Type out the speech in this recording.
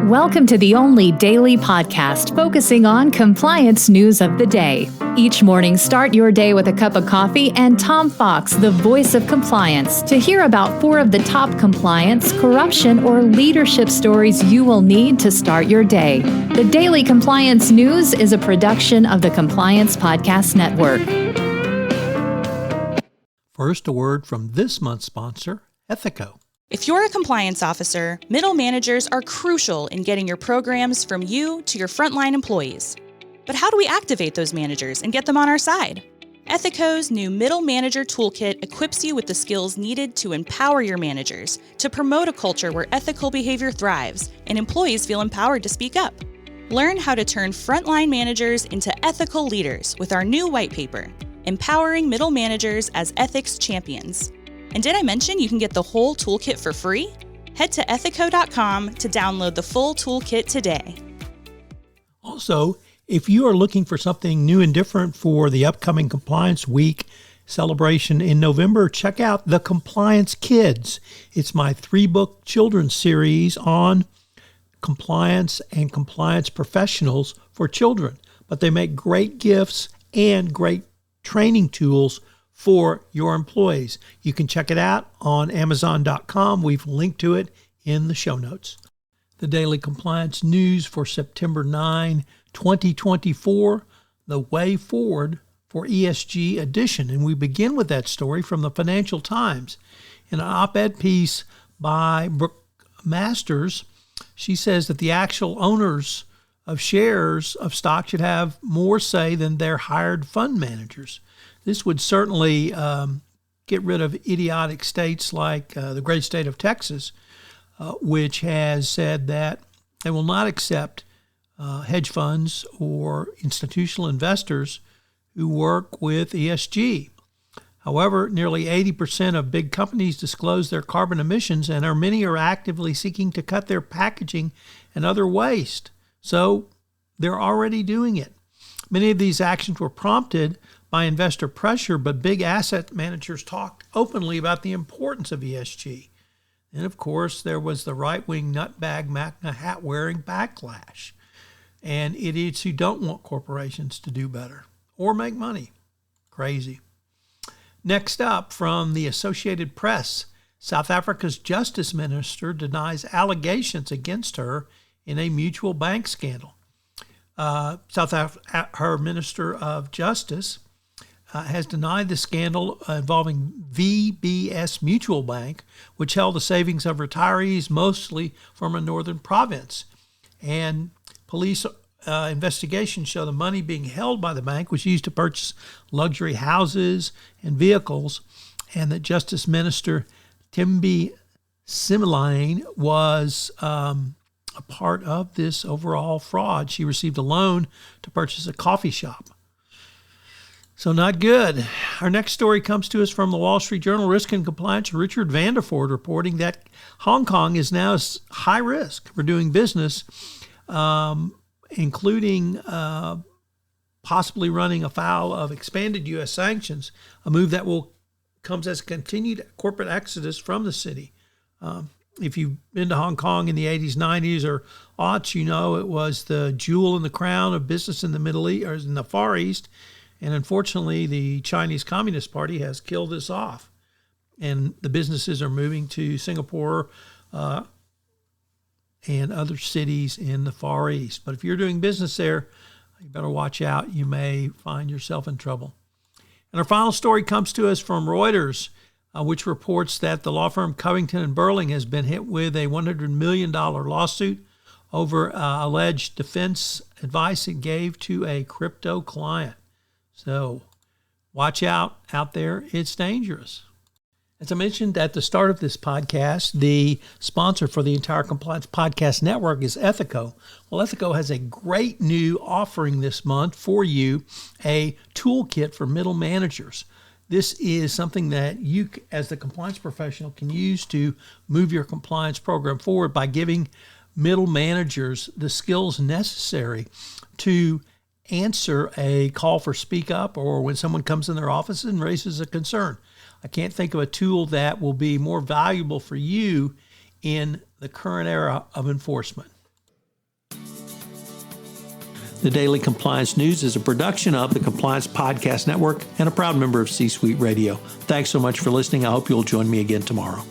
Welcome to the only daily podcast focusing on compliance news of the day. Each morning, start your day with a cup of coffee and Tom Fox, the voice of compliance, to hear about 4 of the top compliance, corruption, or leadership stories you will need to start your day. The Daily Compliance News is a production of the Compliance Podcast Network. First, a word from this month's sponsor, Ethico. If you're a compliance officer, middle managers are crucial in getting your programs from you to your frontline employees. But how do we activate those managers and get them on our side? Ethico's new Middle Manager Toolkit equips you with the skills needed to empower your managers, to promote a culture where ethical behavior thrives and employees feel empowered to speak up. Learn how to turn frontline managers into ethical leaders with our new white paper, Empowering Middle Managers as Ethics Champions. And did I mention you can get the whole toolkit for free? Head to ethico.com to download the full toolkit today. Also, if you are looking for something new and different for the upcoming Compliance Week celebration in November, check out The Compliance Kids. It's my 3-book children's series on compliance and compliance professionals for children. But they make great gifts and great training tools for your employees. You can check it out on Amazon.com. We've linked to it in the show notes. The Daily Compliance News for September 9, 2024, The Way Forward for ESG edition. And we begin with that story from the Financial Times. In an op-ed piece by Brooke Masters, she says that the actual owners of shares of stock should have more say than their hired fund managers. This would certainly get rid of idiotic states like the great state of Texas, which has said that they will not accept hedge funds or institutional investors who work with ESG. However, nearly 80% of big companies disclose their carbon emissions, and many are actively seeking to cut their packaging and other waste. So they're already doing it. Many of these actions were prompted by investor pressure, but big asset managers talked openly about the importance of ESG. And of course, there was the right-wing nutbag MAGA hat-wearing backlash and idiots who don't want corporations to do better or make money. Crazy. Next up, from the Associated Press, South Africa's justice minister denies allegations against her in a mutual bank scandal. Her Minister of Justice has denied the scandal involving VBS Mutual Bank, which held the savings of retirees mostly from a northern province. And police investigations show the money being held by the bank was used to purchase luxury houses and vehicles, and that Justice Minister Thembi Simelane was a part of this overall fraud. She received a loan to purchase a coffee shop. So not good. Our next story comes to us from the Wall Street Journal. Risk and Compliance, Richard Vanderford, reporting that Hong Kong is now high risk for doing business, including possibly running afoul of expanded U.S. sanctions, a move that comes as a continued corporate exodus from the city. If you've been to Hong Kong in the 80s, 90s, or aughts, you know it was the jewel in the crown of business in the Middle East, or in the Far East. And unfortunately, the Chinese Communist Party has killed this off. And the businesses are moving to Singapore and other cities in the Far East. But if you're doing business there, you better watch out. You may find yourself in trouble. And our final story comes to us from Reuters, which reports that the law firm Covington and Burling has been hit with a $100 million lawsuit over alleged defense advice it gave to a crypto client. So watch out there. It's dangerous. As I mentioned at the start of this podcast, the sponsor for the entire Compliance Podcast Network is Ethico. Well, Ethico has a great new offering this month for you, a toolkit for middle managers. This is something that you, as the compliance professional, can use to move your compliance program forward by giving middle managers the skills necessary to answer a call for speak up or when someone comes in their office and raises a concern. I can't think of a tool that will be more valuable for you in the current era of enforcement. The Daily Compliance News is a production of the Compliance Podcast Network and a proud member of C-Suite Radio. Thanks so much for listening. I hope you'll join me again tomorrow.